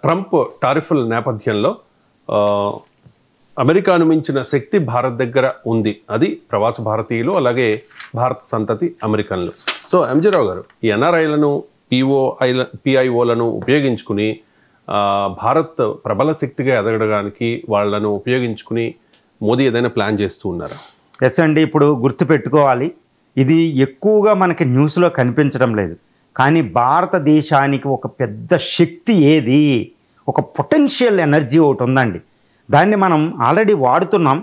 Trump టారిఫ్ల నేపథ్యంలో అమెరికాను మించిన శక్తి భారత్ దగ్గర ఉంది. అది ప్రవాస భారతీయులు, అలాగే భారత సంతతి అమెరికన్లు. సో ఎంజీ రావు గారు, ఈ ఎన్ఆర్ఐలను పిఐఓలను ఉపయోగించుకుని భారత్ ప్రబల శక్తిగా ఎదగడానికి వాళ్ళను ఉపయోగించుకుని మోదీ ఏదైనా ప్లాన్ చేస్తూ ఉన్నారా? ఎస్ అండి. ఇప్పుడు గుర్తుపెట్టుకోవాలి, ఇది ఎక్కువగా మనకి న్యూస్లో కనిపించడం లేదు, కానీ భారతదేశానికి ఒక పెద్ద శక్తి ఏది, ఒక పొటెన్షియల్ ఎనర్జీ ఒకటి ఉందండి. దాన్ని మనం ఆల్రెడీ వాడుతున్నాం,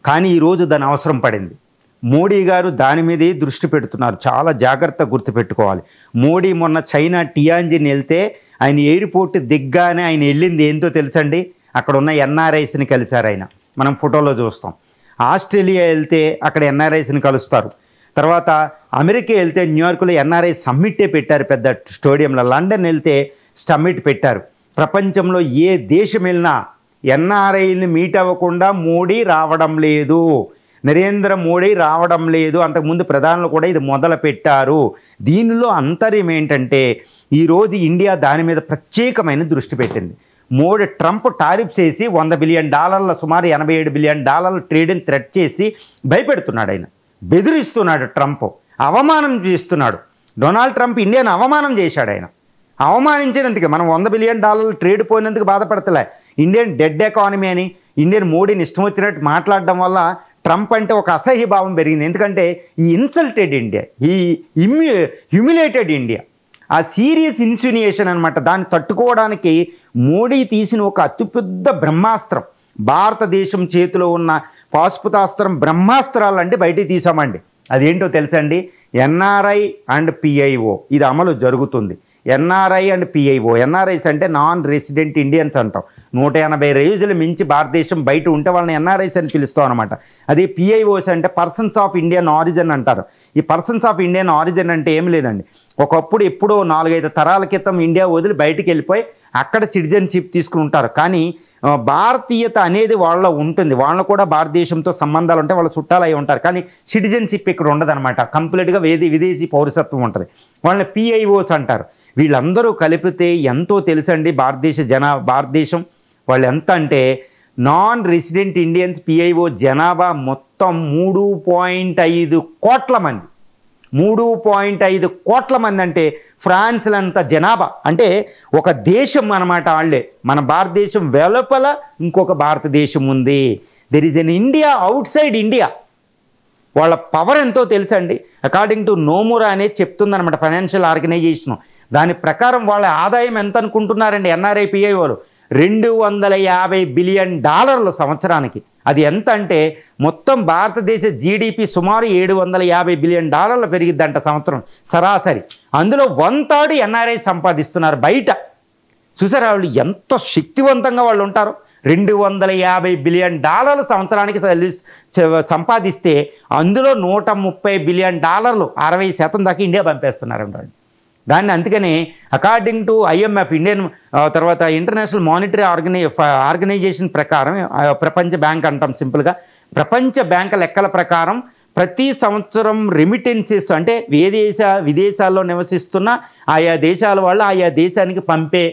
కానీ ఈరోజు దాని అవసరం పడింది. మోడీ గారు దాని మీదే దృష్టి పెడుతున్నారు. చాలా జాగ్రత్తగా గుర్తుపెట్టుకోవాలి. మోడీ మొన్న చైనా టియాంజిన్ వెళ్తే ఆయన ఎయిర్పోర్ట్ దిగ్గానే ఆయన వెళ్ళింది ఏంటో తెలుసండి, అక్కడ ఉన్న ఎన్ఆర్ఐస్ని కలిశారు ఆయన. మనం ఫోటోలో చూస్తాం. ఆస్ట్రేలియా వెళ్తే అక్కడ ఎన్ఆర్ఐస్ని కలుస్తారు. తర్వాత అమెరికా వెళ్తే న్యూయార్క్లో ఎన్ఆర్ఐ సమ్మిట్టే పెట్టారు పెద్ద స్టేడియంలో. లండన్ వెళ్తే సమ్మిట్ పెట్టారు. ప్రపంచంలో ఏ దేశం వెళ్ళినా ఎన్ఆర్ఐని మీట్ అవ్వకుండా మోడీ రావడం లేదు, నరేంద్ర మోడీ రావడం లేదు. అంతకుముందు ప్రధానులు కూడా ఇది మొదలు పెట్టారు. దీనిలో అంతర్యం ఏంటంటే ఈరోజు ఇండియా దాని మీద ప్రత్యేకమైన దృష్టి పెట్టింది. ట్రంప్ టారిఫ్స్ చేసి $100 బిలియన్, సుమారు $87 బిలియన్ ట్రేడ్ని థ్రెట్ చేసి భయపెడుతున్నాడు. ఆయన బెదిరిస్తున్నాడు. ట్రంప్ అవమానం చేస్తున్నాడు. డొనాల్డ్ ట్రంప్ ఇండియాను అవమానం చేశాడు. ఆయన అవమానించినందుకు మనం $100 బిలియన్ ట్రేడ్ పోయినందుకు బాధపడతలే. ఇండియన్ డెడ్ ఎకానమీ అని ఇండియన్ మోడీని ఇష్టం వచ్చినట్టు మాట్లాడడం వల్ల ట్రంప్ అంటే ఒక అసహ్యభావం పెరిగింది. ఎందుకంటే ఈ ఇన్సల్టెడ్ ఇండియా, ఈ హ్యూమిలేటెడ్ ఇండియా, ఆ సీరియస్ ఇన్సినియేషన్ అనమాట. దాన్ని తట్టుకోవడానికి మోడీ తీసిన ఒక అతిపెద్ద బ్రహ్మాస్త్రం, భారతదేశం చేతిలో ఉన్న పాశుపతాస్త్రం బ్రహ్మాస్త్రాలు అంటే బయటికి తీసామండి. అదేంటో తెలుసండి, ఎన్ఆర్ఐ అండ్ పిఐఓ ఇది అమలు జరుగుతుంది. ఎన్ఆర్ఐ అండ్ పిఐఓ, ఎన్ఆర్ఐస్ అంటే నాన్ రెసిడెంట్ ఇండియన్స్ అంటాం. 180 రోజులు మించి భారతదేశం బయట ఉంటే వాళ్ళని ఎన్ఆర్ఐస్ అని పిలుస్తాం అనమాట. అదే పిఐఓస్ అంటే పర్సన్స్ ఆఫ్ ఇండియన్ ఆరిజిన్ అంటారు. ఈ పర్సన్స్ ఆఫ్ ఇండియన్ ఆరిజిన్ అంటే ఏం లేదండి, ఒకప్పుడు ఎప్పుడో 4-5 తరాల క్రితం ఇండియా వదిలి బయటికి వెళ్ళిపోయి అక్కడ సిటిజన్షిప్ తీసుకుని ఉంటారు. కానీ భారతీయత అనేది వాళ్ళలో ఉంటుంది. వాళ్ళు కూడా భారతదేశంతో సంబంధాలు ఉంటే వాళ్ళ చుట్టాలు అయి ఉంటారు. కానీ సిటిజన్షిప్ ఇక్కడ ఉండదన్నమాట. కంప్లీట్గా విదేశీ పౌరసత్వం ఉంటుంది. వాళ్ళని పిఐఓస్ అంటారు. వీళ్ళందరూ కలిపితే ఎంతో తెలుసండి భారతదేశం వాళ్ళు ఎంత అంటే నాన్ రెసిడెంట్ ఇండియన్స్ పిఐఓ జనాభా మొత్తం 3.5 కోట్ల మంది. 3.5 కోట్ల మంది అంటే ఫ్రాన్స్లంత జనాభా. అంటే ఒక దేశం అన్నమాట వాళ్ళే. మన భారతదేశం వెలుపల ఇంకొక భారతదేశం ఉంది. There is an India outside India. వాళ్ళ పవర్ ఎంతో తెలుసండి. అకార్డింగ్ టు నోమురా అనేది చెప్తుందన్నమాట ఫైనాన్షియల్ ఆర్గనైజేషన్. దాని ప్రకారం వాళ్ళ ఆదాయం ఎంత అనుకుంటున్నారండి ఎన్ఆర్ఐ పిఐఓలు? $250 బిలియన్ సంవత్సరానికి. అది ఎంత అంటే మొత్తం భారతదేశ జీడిపి సుమారు $750 బిలియన్ పెరిగిద్దంట సంవత్సరం సరాసరి. అందులో 1/3 ఎన్ఆర్ఐ సంపాదిస్తున్నారు బయట. చూసారా వాళ్ళు ఎంత శక్తివంతంగా వాళ్ళు ఉంటారు. $250 బిలియన్ సంవత్సరానికి సంపాదిస్తే అందులో $130 బిలియన్ 60% దాకా ఇండియా పంపేస్తున్నారండి. దాన్ని అందుకని అకార్డింగ్ టు IMF ఇండియన్ తర్వాత ఇంటర్నేషనల్ మానిటరీ ఆర్గనైజేషన్ ప్రకారం, ప్రపంచ బ్యాంక్ అంటాం సింపుల్గా, ప్రపంచ బ్యాంక్ లెక్కల ప్రకారం ప్రతి సంవత్సరం రెమిటెన్సెస్ అంటే విదేశాల్లో నివసిస్తున్న ఆయా దేశాల వాళ్ళు ఆయా దేశానికి పంపే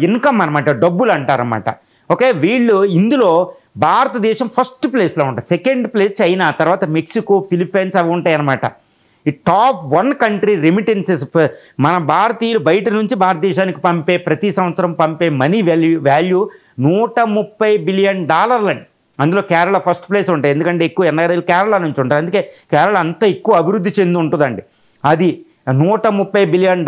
ఇన్కమ్ అనమాట, డబ్బులు అంటారన్నమాట. ఓకే, వీళ్ళు ఇందులో భారతదేశం ఫస్ట్ ప్లేస్లో ఉంటుంది. సెకండ్ ప్లేస్ చైనా, తర్వాత మెక్సికో, ఫిలిప్పైన్స్ అవి ఉంటాయి అన్నమాట. ఈ టాప్ 1 కంట్రీ రెమిటెన్సెస్. మన భారతీయులు బయట నుంచి భారతదేశానికి ప్రతి సంవత్సరం పంపే మనీ వాల్యూ $130 బిలియన్ అండి. అందులో కేరళ ఫస్ట్ ప్లేస్ ఉంటాయి. ఎందుకంటే ఎక్కువ ఎన్ఆర్ఐలు కేరళ నుంచి ఉంటారు. అందుకే కేరళ అంత ఎక్కువ అభివృద్ధి చెంది ఉంటుందండి. అది $130 బిలియన్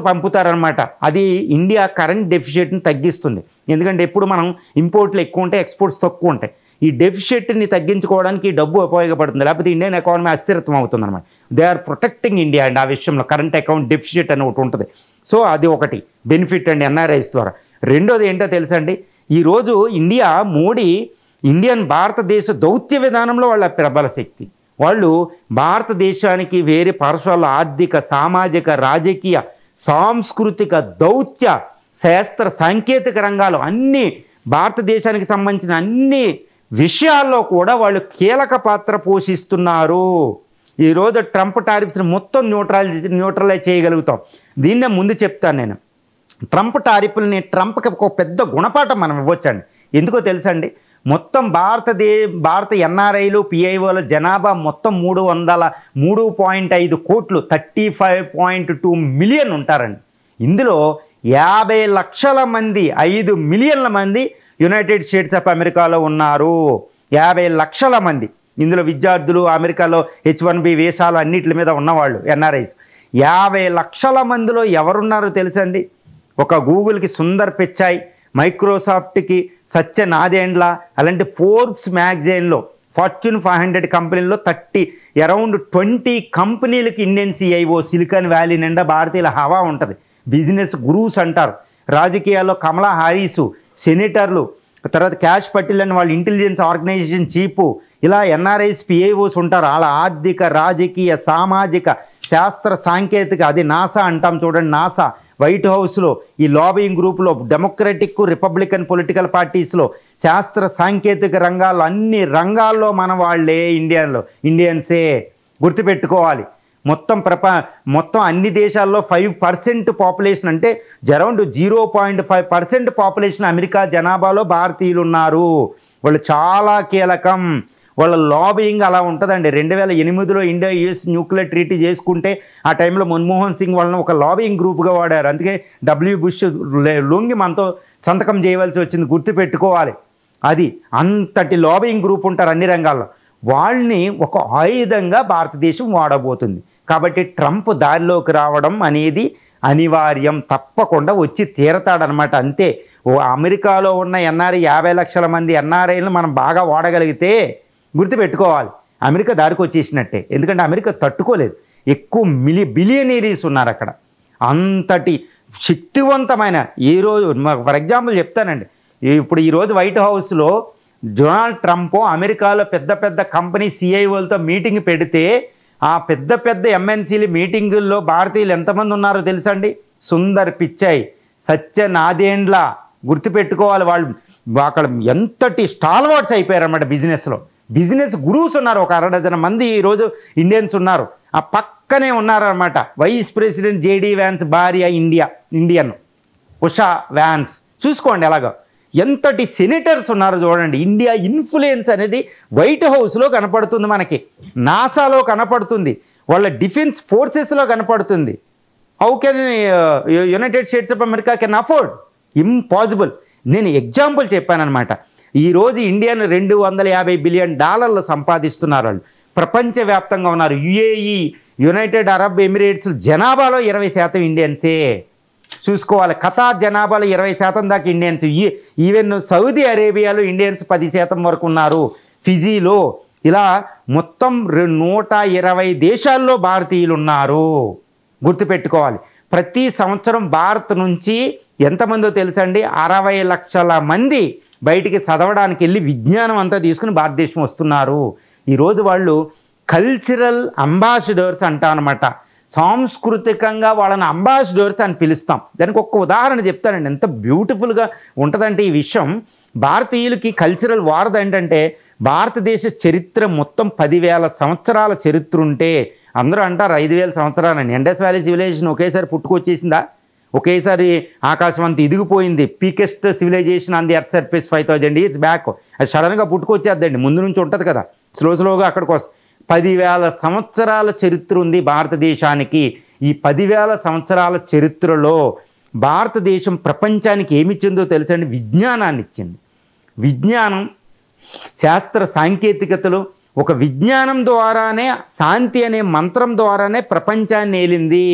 పంపుతారనమాట. అది ఇండియా కరెంట్ డెఫిసిట్ని తగ్గిస్తుంది. ఎందుకంటే ఎప్పుడు మనం ఇంపోర్ట్లు ఎక్కువ ఉంటాయి, ఎక్స్పోర్ట్స్ తక్కువ ఉంటాయి. ఈ డెఫిసిట్ని తగ్గించుకోవడానికి ఈ డబ్బు ఉపయోగపడుతుంది. లేకపోతే ఇండియన్ ఎకానమీ అస్థిరత్వం అవుతుంది అనమాట. They are protecting India and ఆ విషయంలో కరెంట్ అకౌంట్ డెఫిసిట్ అని ఒకటి ఉంటుంది. సో అది ఒకటి బెనిఫిట్ అండి ఎన్ఆర్ఐస్ ద్వారా. రెండోది ఏంటో తెలుసండి, ఈరోజు మోడీ భారతదేశ దౌత్య విధానంలో వాళ్ళ ప్రబల శక్తి. వాళ్ళు భారతదేశానికి వేరే పార్శ్వాల ఆర్థిక, సామాజిక, రాజకీయ, సాంస్కృతిక, దౌత్య, శాస్త్ర, సాంకేతిక రంగాలు అన్నీ భారతదేశానికి సంబంధించిన అన్ని విషయాల్లో కూడా వాళ్ళు కీలక పాత్ర పోషిస్తున్నారు. ఈరోజు ట్రంప్ టారిఫ్స్ని మొత్తం న్యూట్రలైజ్ చేయగలుగుతాం. దీన్నే ముందు చెప్తాను నేను. ట్రంప్ టారిఫ్ని ట్రంప్కి ఒక పెద్ద గుణపాఠం మనం ఇవ్వచ్చండి. ఎందుకో తెలుసండి, మొత్తం భారత ఎన్ఆర్ఐలు పిఐఓల జనాభా మొత్తం 303.5 కోట్లు 35.2 మిలియన్ ఉంటారండి. ఇందులో 50 లక్షల మంది 5 మిలియన్ల మంది యునైటెడ్ స్టేట్స్ ఆఫ్ అమెరికాలో ఉన్నారు. 50 లక్షల మంది. ఇందులో విద్యార్థులు, అమెరికాలో H1B వీసాలు అన్నిటి మీద ఉన్నవాళ్ళు ఎన్ఆర్ఐస్. 50 లక్షల మందిలో ఎవరున్నారో తెలుసండి? ఒక గూగుల్కి సుందర్ పిచాయ్, మైక్రోసాఫ్ట్కి సత్య నాదెండ్ల, అలాంటి ఫోర్బ్స్ మ్యాగజైన్లో ఫార్చ్యూన్ 500 కంపెనీల్లో అరౌండ్ 20 కంపెనీలకి ఇండియన్ CIO. సిలికాన్ వ్యాలీ నిండా భారతీయుల హవా ఉంటుంది. బిజినెస్ గురూస్ అంటారు. రాజకీయాల్లో కమలా హారీసు, సెనేటర్లు, తర్వాత క్యాష్ పటేల్ అని వాళ్ళు ఇంటెలిజెన్స్ ఆర్గనైజేషన్ చీఫ్, ఇలా ఎన్ఆర్ఐస్ PIOs ఉంటారు. వాళ్ళ ఆర్థిక, రాజకీయ, సామాజిక, శాస్త్ర, సాంకేతిక, అది నాసా అంటాం చూడండి, నాసా, వైట్ హౌస్లో, ఈ లాబింగ్ గ్రూప్లో, డెమోక్రటిక్, రిపబ్లికన్ పొలిటికల్ పార్టీస్లో, శాస్త్ర సాంకేతిక రంగాల్లో, అన్ని రంగాల్లో మన వాళ్ళే ఇండియన్సే. గుర్తుపెట్టుకోవాలి. మొత్తం అన్ని దేశాల్లో 5% పాపులేషన్, అంటే అరౌండ్ 0.5% పాపులేషన్ అమెరికా జనాభాలో భారతీయులు ఉన్నారు. వాళ్ళు చాలా కీలకం. వాళ్ళ లాబింగ్ అలా ఉంటుందండి. 2008లో ఇండియా US న్యూక్లియర్ ట్రీటీ చేసుకుంటే ఆ టైంలో మన్మోహన్ సింగ్ వాళ్ళని ఒక లాబింగ్ గ్రూప్గా వాడారు. అందుకే W. బుష్ లొంగి మనతో సంతకం చేయవలసి వచ్చింది. గుర్తుపెట్టుకోవాలి. అది అంతటి లాబింగ్ గ్రూప్ ఉంటారు అన్ని రంగాల్లో. వాళ్ళని ఒక ఆయుధంగా భారతదేశం వాడబోతుంది. కాబట్టి ట్రంప్ దారిలోకి రావడం అనేది అనివార్యం, తప్పకుండా వచ్చి తీరతాడనమాట. అంతే. అమెరికాలో ఉన్న ఎన్ఆర్ఐ 50 లక్షల మంది ఎన్ఆర్ఐలను మనం బాగా వాడగలిగితే గుర్తుపెట్టుకోవాలి, అమెరికా దారికి వచ్చేసినట్టే. ఎందుకంటే అమెరికా తట్టుకోలేదు. ఎక్కువ బిలియనీరీస్ ఉన్నారు అక్కడ. అంతటి శక్తివంతమైన, ఈరోజు ఫర్ ఎగ్జాంపుల్ చెప్తానండి, ఇప్పుడు ఈరోజు వైట్ హౌస్లో డొనాల్డ్ ట్రంప్ అమెరికాలో పెద్ద కంపెనీ CIOలతో మీటింగ్ పెడితే ఆ పెద్ద MNCలు మీటింగుల్లో భారతీయులు ఎంతమంది ఉన్నారో తెలుసండి? సుందర్ పిచాయ్, సత్య నాదెండ్ల. గుర్తుపెట్టుకోవాలి. వాళ్ళు అక్కడ ఎంతటి స్టాల్వర్డ్స్ అయిపోయారన్నమాట బిజినెస్ గురూస్ ఉన్నారు. ఒక 60 మంది ఈరోజు ఇండియన్స్ ఉన్నారు. ఆ పక్కనే ఉన్నారన్నమాట వైస్ ప్రెసిడెంట్ JD వ్యాన్స్ భార్య, ఇండియన్ ఉషా వ్యాన్స్. చూసుకోండి ఎలాగో ఎంతటి సెనేటర్స్ ఉన్నారు చూడండి. ఇండియా ఇన్ఫ్లుయెన్స్ అనేది వైట్ హౌస్లో కనపడుతుంది, మనకి నాసాలో కనపడుతుంది, వాళ్ళ డిఫెన్స్ ఫోర్సెస్లో కనపడుతుంది. How can United states of America can afford? Impossible. నేను ఎగ్జాంపుల్ చెప్పానమాట. ఈరోజు ఇండియాను $250 బిలియన్ సంపాదిస్తున్నారు వాళ్ళు. ప్రపంచవ్యాప్తంగా ఉన్నారు. UAE, యునైటెడ్ అరబ్ ఎమిరేట్స్ జనాభాలో 20% ఇండియన్సే. చూసుకోవాలి. ఖతార్ జనాభాలో 20% దాకా ఇండియన్స్. ఈవెన్ సౌదీ అరేబియాలో ఇండియన్స్ 10% వరకు ఉన్నారు. ఫిజీలో, ఇలా మొత్తం 120 దేశాల్లో భారతీయులు ఉన్నారు. గుర్తుపెట్టుకోవాలి. ప్రతి సంవత్సరం భారత్ నుంచి ఎంతమందో తెలుసండి? 60 లక్షల మంది బయటికి చదవడానికి వెళ్ళి విజ్ఞానం అంతా తీసుకుని భారతదేశం వస్తున్నారు. ఈరోజు వాళ్ళు కల్చరల్ అంబాసిడర్స్ అంటారనమాట. సాంస్కృతికంగా వాళ్ళని అంబాసిడర్స్ అని పిలుస్తాం. దానికి ఒక్క ఉదాహరణ చెప్తానండి, ఎంత బ్యూటిఫుల్గా ఉంటుందంటే ఈ విషయం. భారతీయులకి కల్చరల్ వారధి ఏంటంటే, భారతదేశ చరిత్ర మొత్తం 10,000 సంవత్సరాల చరిత్ర ఉంటే, అందరూ అంటారు 5,000 సంవత్సరాలని. ఇండస్ వ్యాలీ సివిలైజేషన్ ఒకేసారి పుట్టుకొచ్చేసిందా? ఒకేసారి ఆకాశం అంత ఇదిగిపోయింది. Peakest civilization on the earth surface 5,000 years back. అది సడన్గా పుట్టుకొచ్చేద్దండి, ముందు నుంచి ఉంటుంది కదా, స్లోగా అక్కడికి వస్తుంది. 10,000 సంవత్సరాల చరిత్ర ఉంది భారతదేశానికి. ఈ 10,000 సంవత్సరాల చరిత్రలో భారతదేశం ప్రపంచానికి ఏమిచ్చిందో తెలుసండి? విజ్ఞానాన్ని ఇచ్చింది. విజ్ఞానం, శాస్త్ర సాంకేతికతలు, ఒక విజ్ఞానం ద్వారానే, శాంతి అనే మంత్రం ద్వారానే ప్రపంచాన్ని ఏలింది.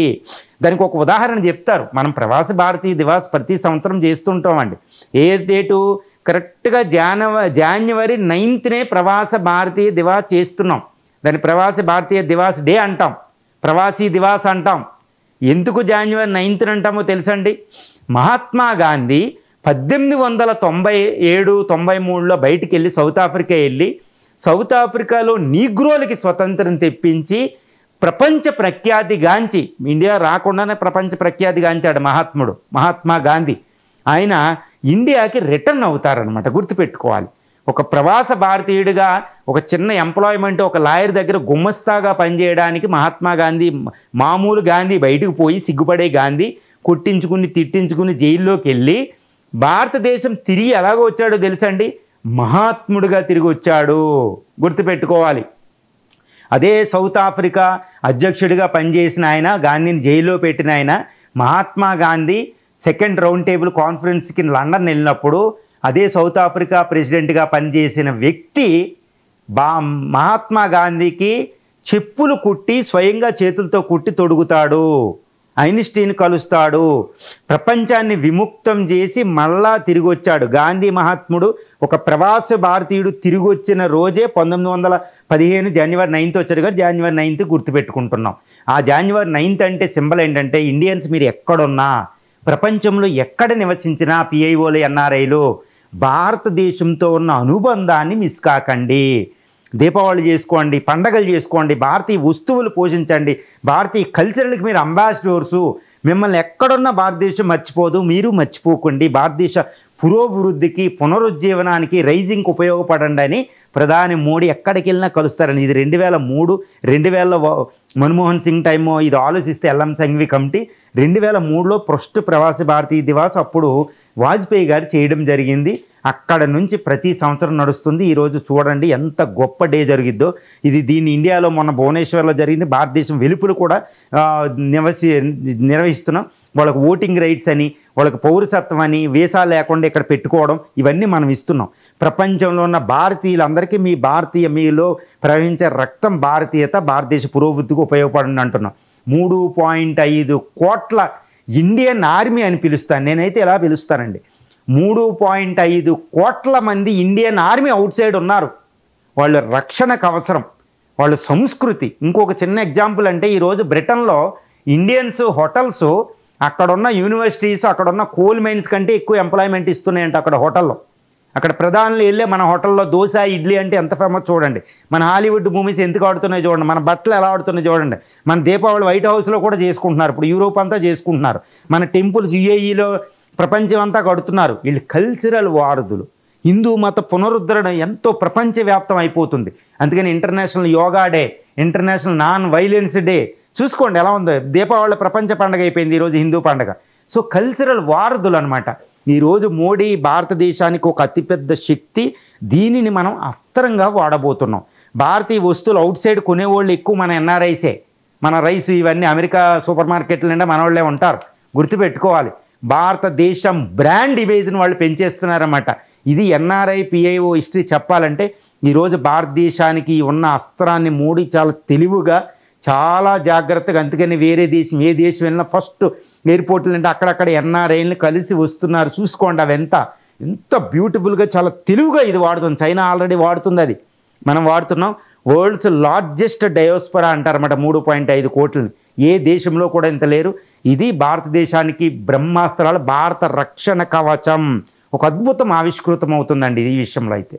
దానికి ఒక ఉదాహరణ చెప్తారు. మనం ప్రవాస భారతీయ దివాస్ ప్రతి సంవత్సరం చేస్తుంటామండి. ఏ డేటు? కరెక్ట్గా January 9th ప్రవాస భారతీయ దివాస్ చేస్తున్నాం. దాన్ని ప్రవాస భారతీయ దివాస్ డే అంటాం, ప్రవాసీ దివాస్ అంటాం. ఎందుకు January 9th అంటామో తెలుసండి? మహాత్మా గాంధీ 1897-93లో బయటికి వెళ్ళి సౌత్ ఆఫ్రికా వెళ్ళి, సౌత్ ఆఫ్రికాలో నీగ్రోలకి స్వతంత్రం తెప్పించి ప్రపంచ ప్రఖ్యాతిగాంచి, ఇండియా రాకుండానే ప్రపంచ ప్రఖ్యాతిగాంచాడు మహాత్మా గాంధీ. ఆయన ఇండియాకి రిటర్న్ అవుతారనమాట. గుర్తుపెట్టుకోవాలి. ఒక ప్రవాస భారతీయుడిగా ఒక చిన్న ఎంప్లాయ్మెంట్, ఒక లాయర్ దగ్గర గుమ్మస్తాగా పనిచేయడానికి మహాత్మా గాంధీ, మామూలు గాంధీ బయటకు పోయి సిగ్గుపడే గాంధీ కొట్టించుకుని తిట్టించుకుని జైల్లోకి వెళ్ళి భారతదేశం తిరిగి ఎలాగో వచ్చాడో తెలుసండి, మహాత్ముడిగా తిరిగి వచ్చాడు. గుర్తుపెట్టుకోవాలి. అదే సౌత్ ఆఫ్రికా అధ్యక్షుడిగా పనిచేసిన ఆయన, గాంధీని జైల్లో పెట్టిన ఆయన, Mahatma Gandhi second round table కాన్ఫరెన్స్కి లండన్ వెళ్ళినప్పుడు అదే సౌత్ ఆఫ్రికా ప్రెసిడెంట్గా పనిచేసిన వ్యక్తి మహాత్మా గాంధీకి చెప్పులు కుట్టి స్వయంగా చేతులతో కుట్టి తొడుగుతాడు. ఐన్స్టీన్ కలుస్తాడు. ప్రపంచాన్ని విముక్తం చేసి మళ్ళా తిరిగి వచ్చాడు. గాంధీ మహాత్ముడు ఒక ప్రవాస భారతీయుడు తిరిగి వచ్చిన రోజే 1915 జనవరి 9th వచ్చాడు కదా, జనవరి 9th గుర్తుపెట్టుకుంటున్నాం. ఆ జనవరి 9th అంటే సింబల్ ఏంటంటే, ఇండియన్స్ మీరు ఎక్కడున్నా, ప్రపంచంలో ఎక్కడ నివసించినా పిఐఓలు ఎన్ఆర్ఐలు భారతదేశంతో ఉన్న అనుబంధాన్ని మిస్ కాకండి. దీపావళి చేసుకోండి, పండగలు చేసుకోండి, భారతీయ వస్తువులు పోషించండి, భారతీయ కల్చర్లకు మీరు అంబాసిడర్సు. మిమ్మల్ని ఎక్కడున్న భారతదేశం మర్చిపోదు, మీరు మర్చిపోకండి. భారతదేశ పురోభివృద్ధికి, పునరుజ్జీవనానికి, రైజింగ్కి ఉపయోగపడండి అని ప్రధాని మోడీ ఎక్కడికి వెళ్ళినా కలుస్తారని. ఇది 2003, 2000 మన్మోహన్ సింగ్ టైము ఇది ఆలోచిస్తే ఎల్ఎం సంఘవి కమిటీ 2003లో ఫస్ట్ ప్రవాసి భారతీయ దివాస్ అప్పుడు వాజ్పేయి గారు చేయడం జరిగింది. అక్కడ నుంచి ప్రతి సంవత్సరం నడుస్తుంది. ఈరోజు చూడండి ఎంత గొప్ప డే జరిగిద్దో. దీన్ని ఇండియాలో మొన్న భువనేశ్వర్లో జరిగింది. భారతదేశం వెలుపులు కూడా నిర్వహిస్తున్నాం. వాళ్ళకు ఓటింగ్ రైట్స్ అని, వాళ్ళకి పౌరసత్వం అని, వీసా లేకుండా ఇక్కడ పెట్టుకోవడం, ఇవన్నీ మనం ఇస్తున్నాం. ప్రపంచంలో ఉన్న భారతీయులందరికీ మీ మీలో ప్రవహించే రక్తం భారతీయత భారతదేశ పురోభివృద్ధికి ఉపయోగపడండి అంటున్నాం. 3.5 కోట్ల ఇండియన్ ఆర్మీ అని పిలుస్తాను నేనైతే. ఎలా పిలుస్తానండి, 3.5 కోట్ల మంది ఇండియన్ ఆర్మీ అవుట్ సైడ్ ఉన్నారు. వాళ్ళ రక్షణకు అవసరం, వాళ్ళ సంస్కృతి. ఇంకొక చిన్న ఎగ్జాంపుల్ అంటే, ఈరోజు బ్రిటన్లో ఇండియన్స్ హోటల్స్ అక్కడున్న యూనివర్సిటీస్, అక్కడున్న కోల్ మైన్స్ కంటే ఎక్కువ ఎంప్లాయ్మెంట్ ఇస్తున్నాయంట అక్కడ హోటల్లో. అక్కడ ప్రధానులు వెళ్ళే మన హోటల్లో దోశ, ఇడ్లీ అంటే ఎంత ఫేమస్ చూడండి. మన హాలీవుడ్ మూవీస్ ఎందుకు ఆడుతున్నాయి చూడండి, మన బట్టలు ఎలా ఆడుతున్నాయి చూడండి. మన దీపావళి వైట్ హౌస్లో కూడా చేసుకుంటున్నారు, ఇప్పుడు యూరోప్ అంతా చేసుకుంటున్నారు. మన టెంపుల్స్ యుఏఈలో ప్రపంచం అంతా కడుతున్నారు. వీళ్ళు కల్చరల్ వారధులు. హిందూ మత పునరుద్ధరణ ఎంతో ప్రపంచవ్యాప్తం అయిపోతుంది. అందుకని international yoga day, international non violence day చూసుకోండి ఎలా ఉందో. దీపావళి ప్రపంచ పండుగ అయిపోయింది, ఈరోజు హిందూ పండుగ. సో కల్చరల్ వారధులు అనమాట. ఈరోజు మోడీ భారతదేశానికి ఒక అతిపెద్ద శక్తి. దీనిని మనం అస్త్రంగా వాడబోతున్నాం. భారతీయ వస్తువులు అవుట్ సైడ్ కొనేవాళ్ళు ఎక్కువ మన ఎన్ఆర్ఐసే. మన రైస్ ఇవన్నీ అమెరికా సూపర్ మార్కెట్ల నిండా మన వాళ్ళే ఉంటారు. గుర్తుపెట్టుకోవాలి. భారతదేశం బ్రాండ్ ఇమేజ్ని వాళ్ళు పెంచేస్తున్నారన్నమాట. ఇది ఎన్ఆర్ఐ పిఐఓ హిస్టరీ చెప్పాలంటే, ఈరోజు భారతదేశానికి ఉన్న అస్త్రాన్ని మోడీ చాలా తెలివిగా, చాలా జాగ్రత్తగా, అందుకని వేరే దేశం ఏ దేశం వెళ్ళినా ఫస్ట్ ఎయిర్పోర్ట్లు అంటే అక్కడక్కడ ఎన్ఆర్ఐని కలిసి వస్తున్నారు. చూసుకోండి అవి ఎంత బ్యూటిఫుల్గా, చాలా తెలివిగా ఇది వాడుతుంది. చైనా ఆల్రెడీ వాడుతుంది, అది మనం వాడుతున్నాం. World's largest డయోస్పరా అంటారన్నమాట 3.5 కోట్లని. ఏ దేశంలో కూడా ఇంత లేరు. ఇది భారతదేశానికి బ్రహ్మాస్త్రాలు, భారత రక్షణ కవచం, ఒక అద్భుతం ఆవిష్కృతం అవుతుందండి ఈ విషయంలో అయితే.